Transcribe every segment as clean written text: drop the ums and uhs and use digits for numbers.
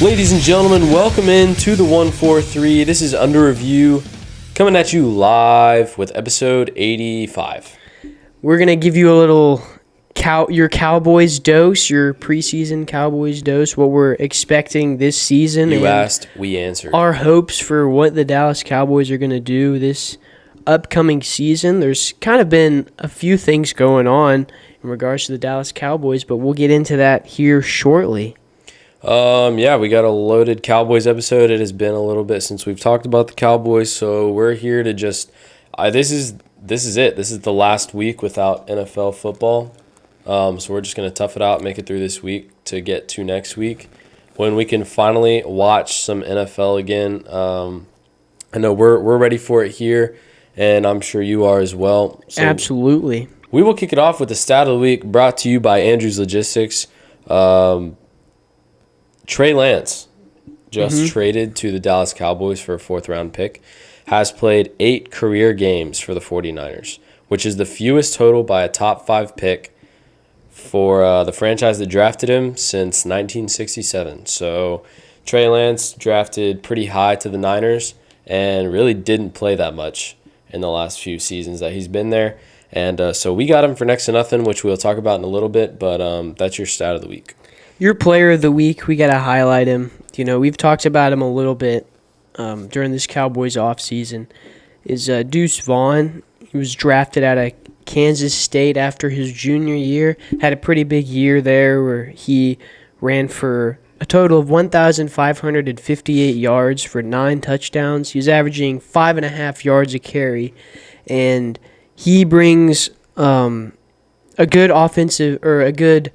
Ladies and gentlemen, welcome in to the 143. This is Under Review, coming at you live with episode 85. We're going to give you a little your Cowboys dose, your preseason Cowboys dose, what we're expecting this season. You asked, we answered. Our hopes for what the Dallas Cowboys are going to do this upcoming season. There's kind of been a few things going on in regards to the Dallas Cowboys, but we'll get into that here shortly. Yeah, we got a loaded Cowboys episode. It has been a little bit since we've talked about the Cowboys, so we're here to just this is it. This is the last week without NFL football. So we're just gonna tough it out, make it through this week to get to next week when we can finally watch some NFL again. I know we're ready for it here, and I'm sure you are as well. So absolutely. We will kick it off with the stat of the week, brought to you by Andrews Logistics. Trey Lance, just traded to the Dallas Cowboys for a fourth-round pick, has played 8 career games for the 49ers, which is the fewest total by a top-5 pick for the franchise that drafted him since 1967. So Trey Lance drafted pretty high to the Niners and really didn't play that much in the last few seasons that he's been there. And so we got him for next to nothing, which we'll talk about in a little bit, but that's your stat of the week. Your player of the week, we got to highlight him. You know, we've talked about him a little bit during this Cowboys offseason, is Deuce Vaughn. He was drafted out of Kansas State after his junior year. Had a pretty big year there where he ran for a total of 1,558 yards for 9 touchdowns. He was averaging 5.5 yards a carry, and he brings a good offensive or a good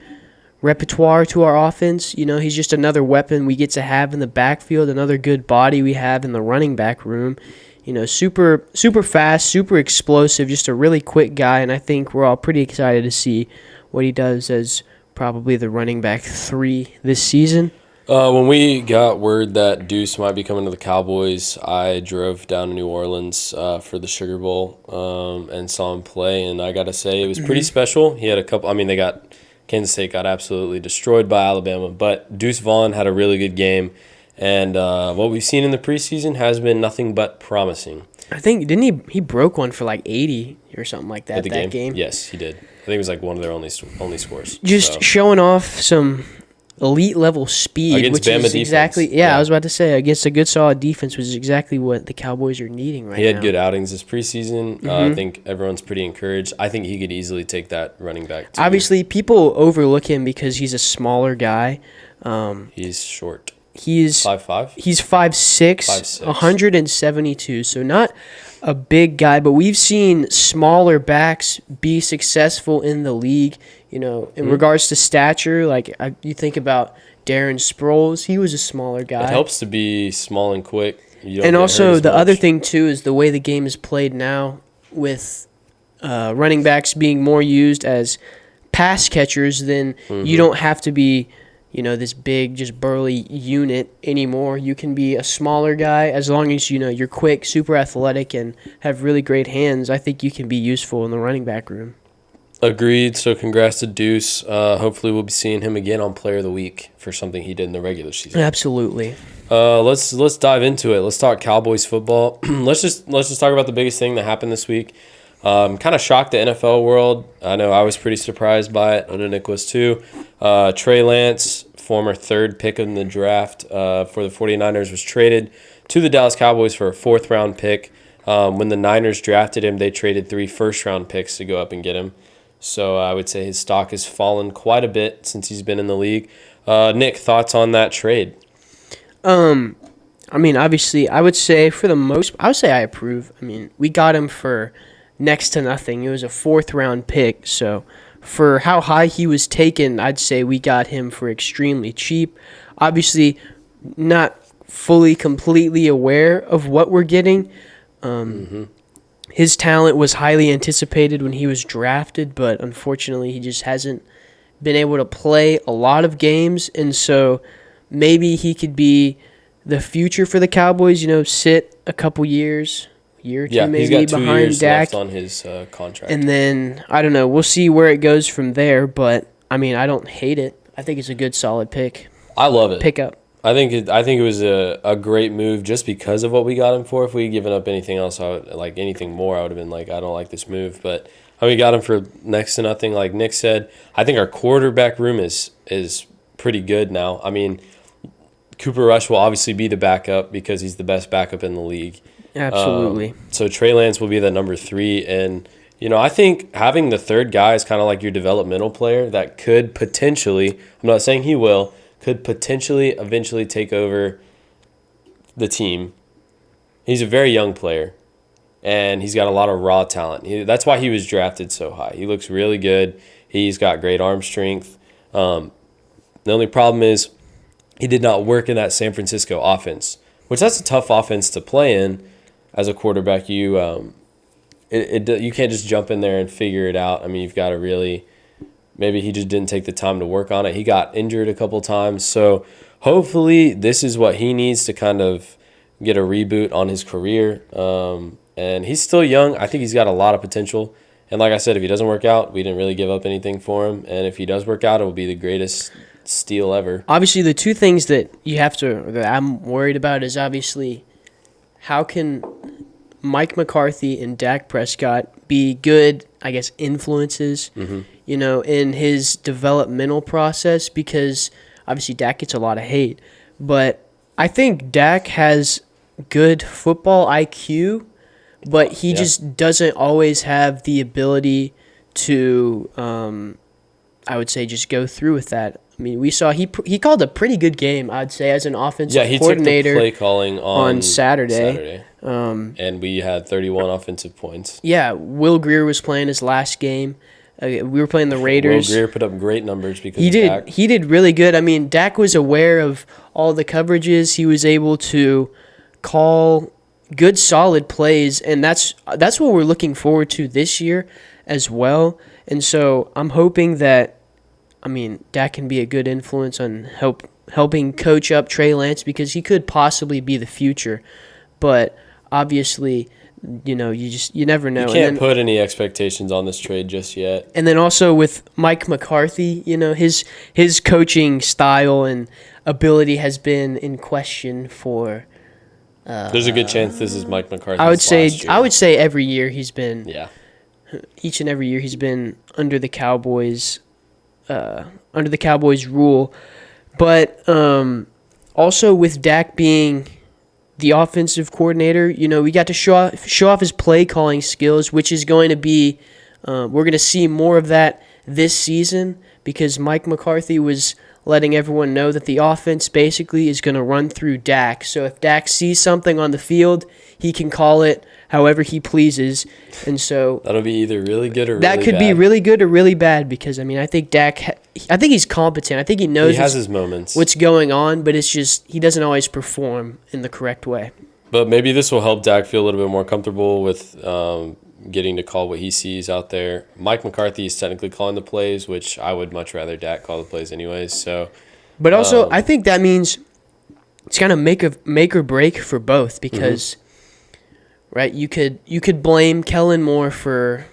repertoire to our offense. You know, he's just another weapon we get to have in the backfield, another good body we have in the running back room. You know, super fast, super explosive, just a really quick guy, and I think we're all pretty excited to see what he does as probably the running back 3 this season. When we got word that Deuce might be coming to the Cowboys, I drove down to New Orleans for the Sugar Bowl and saw him play, and I got to say it was pretty special. He had a couple, Kansas State got absolutely destroyed by Alabama, but Deuce Vaughn had a really good game, and what we've seen in the preseason has been nothing but promising. I think, didn't he broke one for like 80 or something like that game? Yes, he did. I think it was like one of their only scores. Just showing off some elite level speed, against which Bama is defense. exactly I was about to say, against a good solid defense, which is exactly what the Cowboys are needing right now. He had good outings this preseason. I think everyone's pretty encouraged. I think he could easily take that running back too. Obviously, people overlook him because he's a smaller guy. He's short. He's 5'5"? He's 5'6", 172, so not a big guy, but we've seen smaller backs be successful in the league. You know, in regards to stature, like you think about Darren Sproles, he was a smaller guy. It helps to be small and quick. And also the other thing too is the way the game is played now, with running backs being more used as pass catchers. Then you don't have to be, you know, this big, just burly unit anymore. You can be a smaller guy as long as, you know, you're quick, super athletic, and have really great hands. I think you can be useful in the running back room. Agreed. So congrats to Deuce. Hopefully we'll be seeing him again on Player of the Week for something he did in the regular season. Absolutely. Let's dive into it. Let's talk Cowboys football. let's just talk about the biggest thing that happened this week. Kind of shocked the NFL world. I know I was pretty surprised by it. I know Nick was too. Trey Lance, former 3rd pick in the draft for the 49ers, was traded to the Dallas Cowboys for a 4th-round pick. When the Niners drafted him, they traded 3 first-round picks to go up and get him. So I would say his stock has fallen quite a bit since he's been in the league. Nick, thoughts on that trade? Obviously, I would say I approve. I mean, we got him for next to nothing. It was a 4th-round pick, so for how high he was taken, I'd say we got him for extremely cheap. Obviously, not fully, completely aware of what we're getting. His talent was highly anticipated when he was drafted, but unfortunately he just hasn't been able to play a lot of games, and so maybe he could be the future for the Cowboys, you know, sit a couple years, year or two maybe he's got 2 behind years Dak. left on his contract. And then, I don't know, we'll see where it goes from there, but, I mean, I don't hate it. I think it's a good, solid pick. I love it. Pick up. I think it was a great move just because of what we got him for. If we had given up anything else, anything more, I would have been like, I don't like this move. But we got him for next to nothing. Like Nick said, I think our quarterback room is pretty good now. I mean, Cooper Rush will obviously be the backup because he's the best backup in the league. Absolutely. So Trey Lance will be the number 3, and I think having the third guy is kind of like your developmental player that could potentially, I'm not saying he will, could potentially eventually take over the team. He's a very young player, and he's got a lot of raw talent. That's why he was drafted so high. He looks really good. He's got great arm strength. The only problem is he did not work in that San Francisco offense, which that's a tough offense to play in as a quarterback. You can't just jump in there and figure it out. I mean, you've got to really – maybe he just didn't take the time to work on it. He got injured a couple times. So hopefully this is what he needs to kind of get a reboot on his career. And he's still young. I think he's got a lot of potential. And like I said, if he doesn't work out, we didn't really give up anything for him. And if he does work out, it will be the greatest steal ever. Obviously, the two things that I'm worried about is obviously how can Mike McCarthy and Dak Prescott be good, I guess, influences, in his developmental process, because obviously Dak gets a lot of hate. But I think Dak has good football IQ, but he just doesn't always have the ability to, I would say, just go through with that. I mean, we saw he called a pretty good game, I'd say, as an offensive coordinator. Took the play calling on Saturday. And we had 31 offensive points. Yeah, Will Grier was playing his last game. We were playing the Raiders. Will Grier put up great numbers because he did. Dak. He did really good. I mean, Dak was aware of all the coverages. He was able to call good, solid plays, and that's what we're looking forward to this year as well. And so I'm hoping that, Dak can be a good influence on helping coach up Trey Lance, because he could possibly be the future. But obviously, you never know. You can't put any expectations on this trade just yet. And then also with Mike McCarthy, his coaching style and ability has been in question for. There's a good chance this is Mike McCarthy's I would say every year he's been. Yeah. Each and every year he's been under the Cowboys rule, but also with Dak being the offensive coordinator, we got to show off his play calling skills, which is going to be we're going to see more of that this season, because Mike McCarthy was letting everyone know that the offense basically is going to run through Dak. So if Dak sees something on the field, he can call it however he pleases. And so that'll be either really good or really bad. That could be really good or really bad, because I think Dak I think he's competent. I think he knows he has his moments. What's going on, but it's just he doesn't always perform in the correct way. But maybe this will help Dak feel a little bit more comfortable with getting to call what he sees out there. Mike McCarthy is technically calling the plays, which I would much rather Dak call the plays anyways. So, but also I think that means it's kind of make or break for both, because right, you could blame Kellen Moore for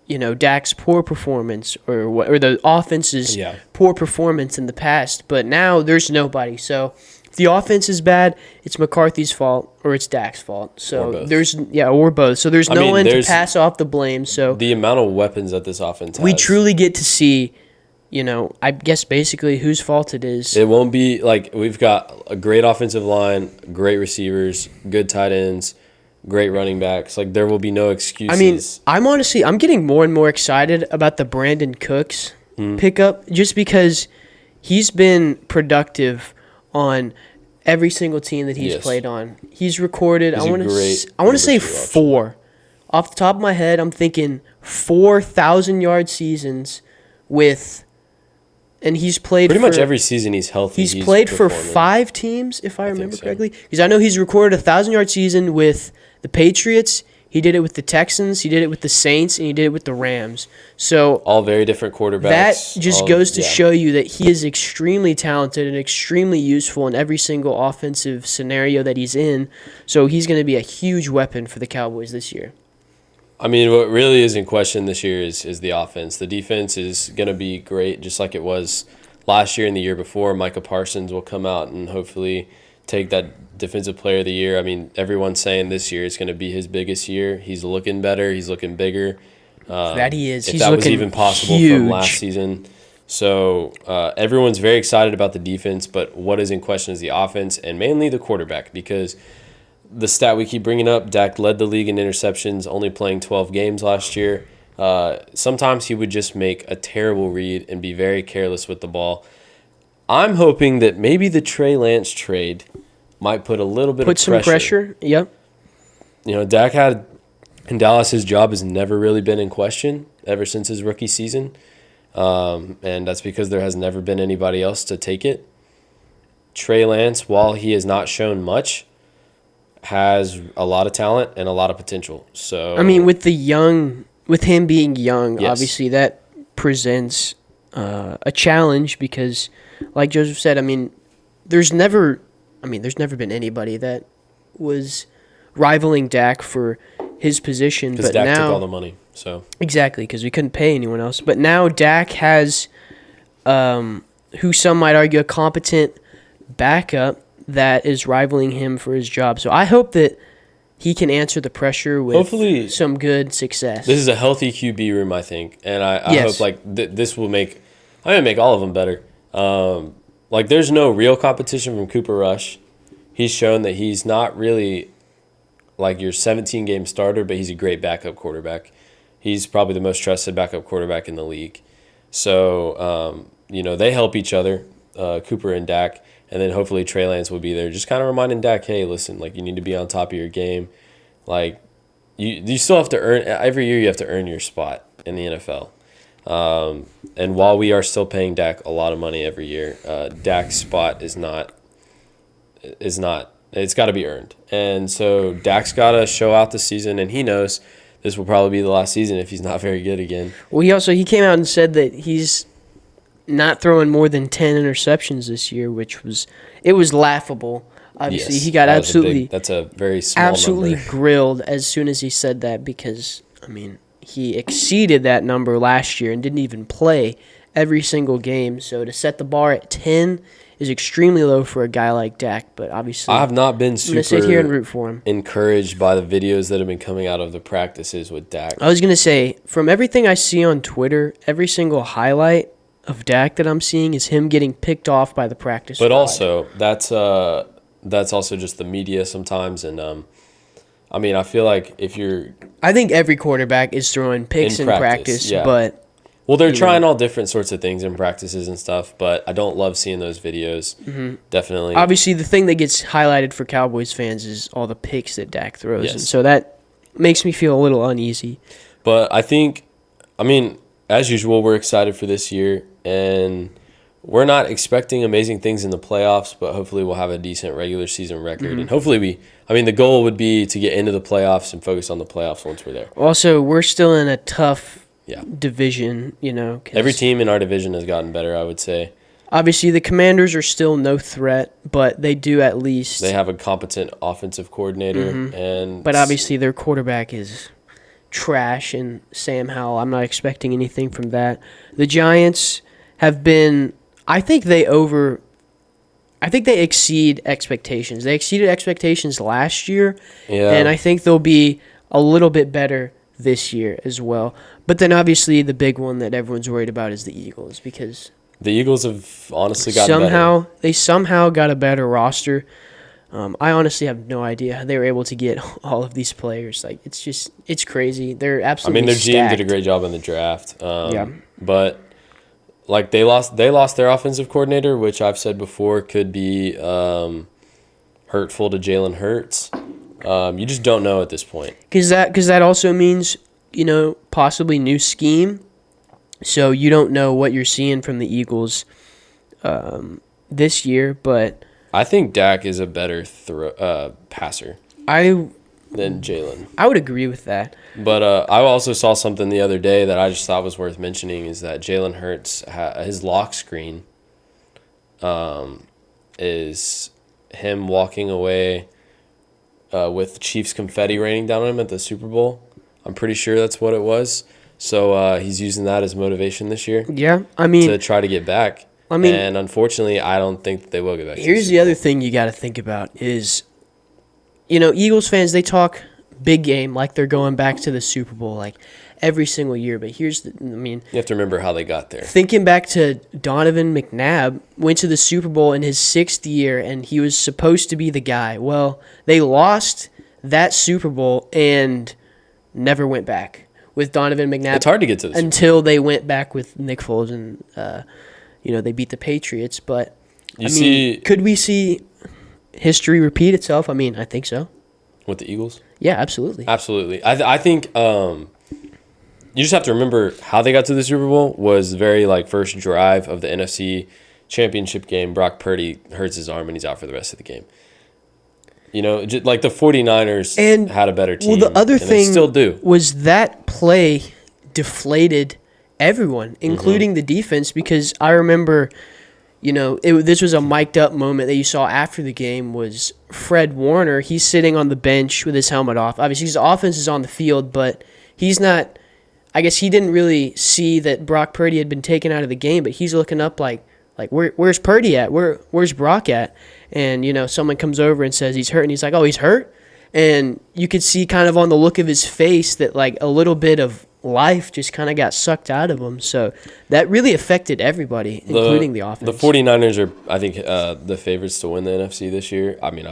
Dak's poor performance or the offense's poor performance in the past, but now there's nobody. So if the offense is bad, it's McCarthy's fault or it's Dak's fault. So or both. So there's no one to pass off the blame. So the amount of weapons that this offense has, we truly get to see, I guess basically whose fault it is. It won't be like we've got a great offensive line, great receivers, good tight ends, great running backs. Like, there will be no excuses. I'm getting more and more excited about the Brandon Cooks pickup, just because he's been productive on every single team that he's played on. He's recorded, I want to say 4. Off the top of my head, I'm thinking 4,000-yard seasons with, and he's played pretty much every season he's healthy. He's played for 5 teams, if I remember correctly. Because I know he's recorded a 1,000-yard season with the Patriots. He did it with the Texans. He did it with the Saints, and he did it with the Rams. So all very different quarterbacks. That just goes to show you that he is extremely talented and extremely useful in every single offensive scenario that he's in. So he's going to be a huge weapon for the Cowboys this year. I mean, what really is in question this year is the offense. The defense is going to be great, just like it was last year and the year before, Micah Parsons will come out and hopefully take that Defensive Player of the Year. I mean, everyone's saying this year is going to be his biggest year. He's looking better. He's looking bigger. That he is. If He's that was looking even possible huge from last season. So everyone's very excited about the defense, but what is in question is the offense and mainly the quarterback, because the stat we keep bringing up, Dak led the league in interceptions, only playing 12 games last year. Sometimes he would just make a terrible read and be very careless with the ball. I'm hoping that maybe the Trey Lance trade might put a little bit of pressure. Put some pressure, yep. You know, Dak had in Dallas, his job has never really been in question ever since his rookie season. And that's because there has never been anybody else to take it. Trey Lance, while he has not shown much, has a lot of talent and a lot of potential. So I mean, with him being young, Yes. obviously that presents a challenge because, like Joseph said, I mean, there's never been anybody that was rivaling Dak for his position. because But Dak now, took all the money. So exactly, because we couldn't pay anyone else. But now Dak has, who some might argue, a competent backup that is rivaling him for his job. So I hope that he can answer the pressure with hopefully some good success. this is a healthy QB room, I think, and I Yes. hope this will make all of them better. Like there's no real competition from Cooper Rush. He's shown that he's not really like your 17-game starter, but he's a great backup quarterback. He's probably the most trusted backup quarterback in the league. So, they help each other, Cooper and Dak, and then hopefully Trey Lance will be there, just kind of reminding Dak, hey, listen, like you need to be on top of your game. Like you still have to earn, every year you have to earn your spot in the NFL. And while we are still paying Dak a lot of money every year, Dak's spot is not, it's got to be earned. And so Dak's got to show out the season, and he knows this will probably be the last season if he's not very good again. Well, he came out and said that he's not throwing more than 10 interceptions this year, which was laughable. Obviously, Yes, he got that's a very small absolutely number. grilled as soon as he said that because, I mean, he exceeded that number last year and didn't even play every single game. So to set the bar at 10 is extremely low for a guy like Dak. But obviously, I have not been I'm going to sit here and root for him. encouraged by the videos that have been coming out of the practices with Dak. I was going to say, from everything I see on Twitter, every single highlight of Dak that I'm seeing is him getting picked off by the practice But squad. also, that's also just the media sometimes. And, I feel like if you're I think every quarterback is throwing picks in practice, yeah. but Well, they're trying all different sorts of things in practices and stuff, but I don't love seeing those videos. Mm-hmm. Definitely. obviously the thing that gets highlighted for Cowboys fans is all the picks that Dak throws. Yes. And so that makes me feel a little uneasy. But I think, as usual, we're excited for this year, and we're not expecting amazing things in the playoffs, but hopefully we'll have a decent regular season record. Mm-hmm. And hopefully the goal would be to get into the playoffs and focus on the playoffs once we're there. Also, we're still in a tough Yeah. division, 'cause Every team in our division has gotten better, I would say. obviously the Commanders are still no threat, but they do at least. They have a competent offensive coordinator, and But obviously their quarterback is trash, and Sam Howell, I'm not expecting anything from that. The Giants have been, I think they exceed expectations. They exceeded expectations last year, yeah, and I think they'll be a little bit better this year as well. But then obviously the big one that everyone's worried about is the Eagles, because the Eagles have honestly gotten better. they somehow got a better roster. I honestly have no idea how they were able to get all of these players. Like it's crazy. They're absolutely. Their GM stacked. did a great job in the draft. Yeah. But like they lost their offensive coordinator, which I've said before could be hurtful to Jalen Hurts. You just don't know at this point. Because that also means possibly new scheme. So you don't know what you're seeing from the Eagles this year, but I think Dak is a better passer I than Jalen. would agree with that. But I also saw something the other day that I just thought was worth mentioning is that Jalen Hurts, his lock screen is him walking away with Chiefs confetti raining down on him at the Super Bowl. I'm pretty sure that's what it was. So he's using that as motivation this year Yeah, to try to get back. I mean, and unfortunately, I don't think that they will get back. Here's the other thing you got to think about is, Eagles fans, they talk big game like they're going back to the Super Bowl like every single year. But you have to remember how they got there. Thinking back to Donovan McNabb, went to the Super Bowl in his 6th year, and he was supposed to be the guy. Well, they lost that Super Bowl and never went back with Donovan McNabb. It's hard to get to this until they went back with Nick Foles and they beat the Patriots. But could we see history repeat itself? I mean, I think so. With the Eagles? Yeah, absolutely. Absolutely. I think you just have to remember how they got to the Super Bowl was the very first drive of the NFC Championship game. Brock Purdy hurts his arm and he's out for the rest of the game. Just like the 49ers had a better team. Well, the other thing they still do. Was that play deflated everyone, including the defense, because I remember, this was a mic'd up moment that you saw after the game was Fred Warner. He's sitting on the bench with his helmet off. Obviously, his offense is on the field, but he's not. I guess he didn't really see that Brock Purdy had been taken out of the game, but he's looking up like where's Purdy at? Where's Brock at? And someone comes over and says he's hurt, and he's like, oh, he's hurt. And you could see kind of on the look of his face that a little bit of life just kind of got sucked out of him. So that really affected everybody, including the offense. The 49ers are, I think, the favorites to win the NFC this year. I mean,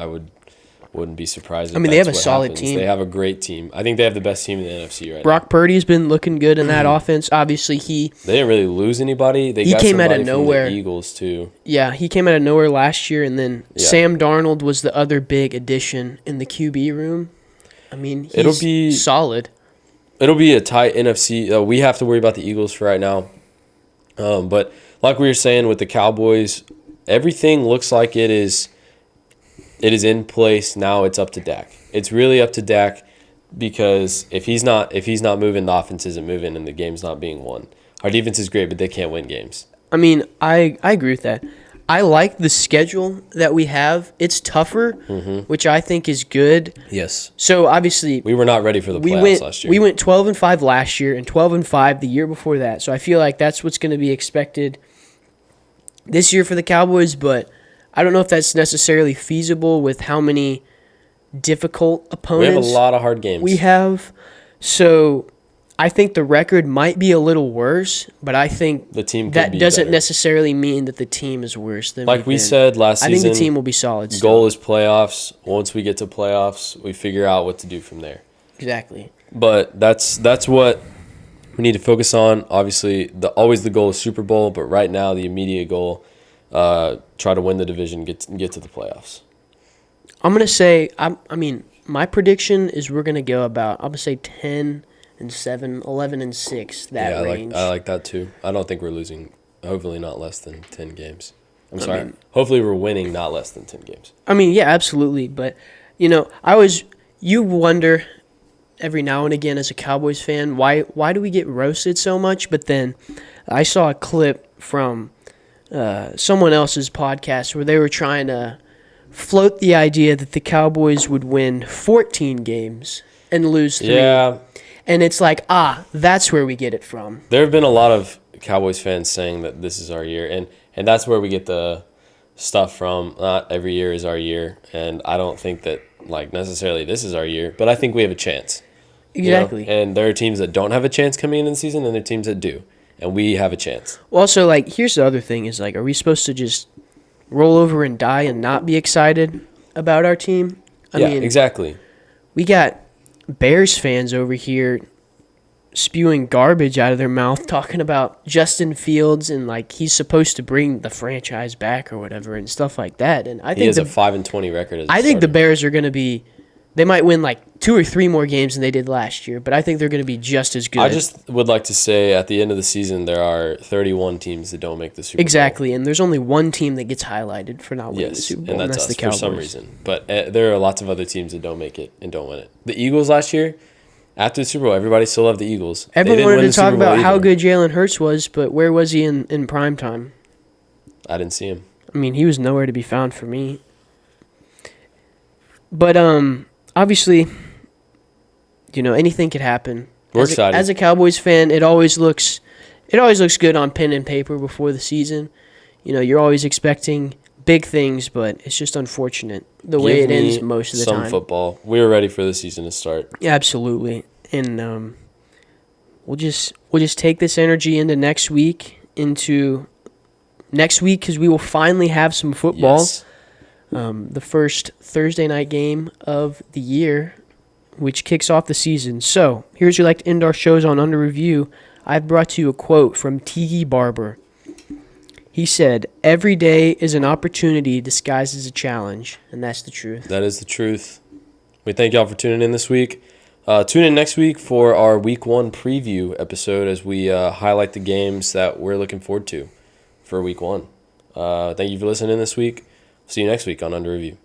wouldn't be surprised if they have a solid team. They have a great team. I think they have the best team in the NFC right now. Brock Purdy's been looking good in that offense. Obviously, they didn't really lose anybody. He came out of nowhere. From the Eagles too. Yeah, he came out of nowhere last year, and then Sam Darnold was the other big addition in the QB room. I mean, it'll be solid. It'll be a tight NFC. We have to worry about the Eagles for right now. But like we were saying with the Cowboys, everything looks like it is in place. Now it's up to Dak. It's really up to Dak because if he's not moving, the offense isn't moving and the game's not being won. Our defense is great, but they can't win games. I mean, I agree with that. I like the schedule that we have. It's tougher, which I think is good. Yes. So obviously we were not ready for the playoffs last year. We went 12-5 last year and 12-5 the year before that. So I feel like that's what's going to be expected this year for the Cowboys, but I don't know if that's necessarily feasible with how many difficult opponents we have a lot of hard games. We have. So I think the record might be a little worse, but I think the team that doesn't necessarily mean that the team is worse than we said last season. I think the team will be solid. Goal is playoffs. Once we get to playoffs, we figure out what to do from there. Exactly. But that's what we need to focus on. Obviously, always the goal is Super Bowl, but right now the immediate goal, try to win the division, get to the playoffs. I'm gonna say, my prediction is we're gonna go about. I'm gonna say 10-7, 11-6. That range. I like that too. I don't think we're losing. Hopefully, not less than 10 games. Hopefully, we're winning not less than 10 games. Yeah, absolutely. But you wonder every now and again as a Cowboys fan why do we get roasted so much? But then I saw a clip from someone else's podcast where they were trying to float the idea that the Cowboys would win 14 games and lose 3. Yeah. And it's that's where we get it from. There have been a lot of Cowboys fans saying that this is our year, and that's where we get the stuff from. Not every year is our year, and I don't think that necessarily this is our year, but I think we have a chance. Exactly. And there are teams that don't have a chance coming in the season, and there are teams that do, and we have a chance. Well, also, here's the other thing is, are we supposed to just roll over and die and not be excited about our team? I mean, exactly. We got Bears fans over here spewing garbage out of their mouth talking about Justin Fields and he's supposed to bring the franchise back or whatever and stuff like that. And I think he has a 5-20 record. I think the Bears are going to be. They might win 2 or 3 more games than they did last year, but I think they're going to be just as good. I just would like to say at the end of the season there are 31 teams that don't make the Super Bowl. Exactly, and there's only one team that gets highlighted for not winning the Super Bowl, and that's us the Cowboys. For some reason. But there are lots of other teams that don't make it and don't win it. The Eagles last year, after the Super Bowl, everybody still loved the Eagles. Everyone wanted to talk about how good Jalen Hurts was, but where was he in prime time? I didn't see him. He was nowhere to be found for me. But obviously, anything could happen. We're excited. As a Cowboys fan, it always looks good on pen and paper before the season. you're always expecting big things, but it's just unfortunate the way it ends most of the time. Some football. We were ready for the season to start. Yeah, absolutely. And we'll just take this energy into next week because we will finally have some football. Yes. The first Thursday night game of the year, which kicks off the season. So, here's your like to end our shows on Under Review. I've brought to you a quote from Tiki Barber. He said, "Every day is an opportunity disguised as a challenge," and that's the truth. That is the truth. We thank y'all for tuning in this week. Tune in next week for our Week 1 preview episode as we highlight the games that we're looking forward to for Week 1. Thank you for listening this week. See you next week on Under Review.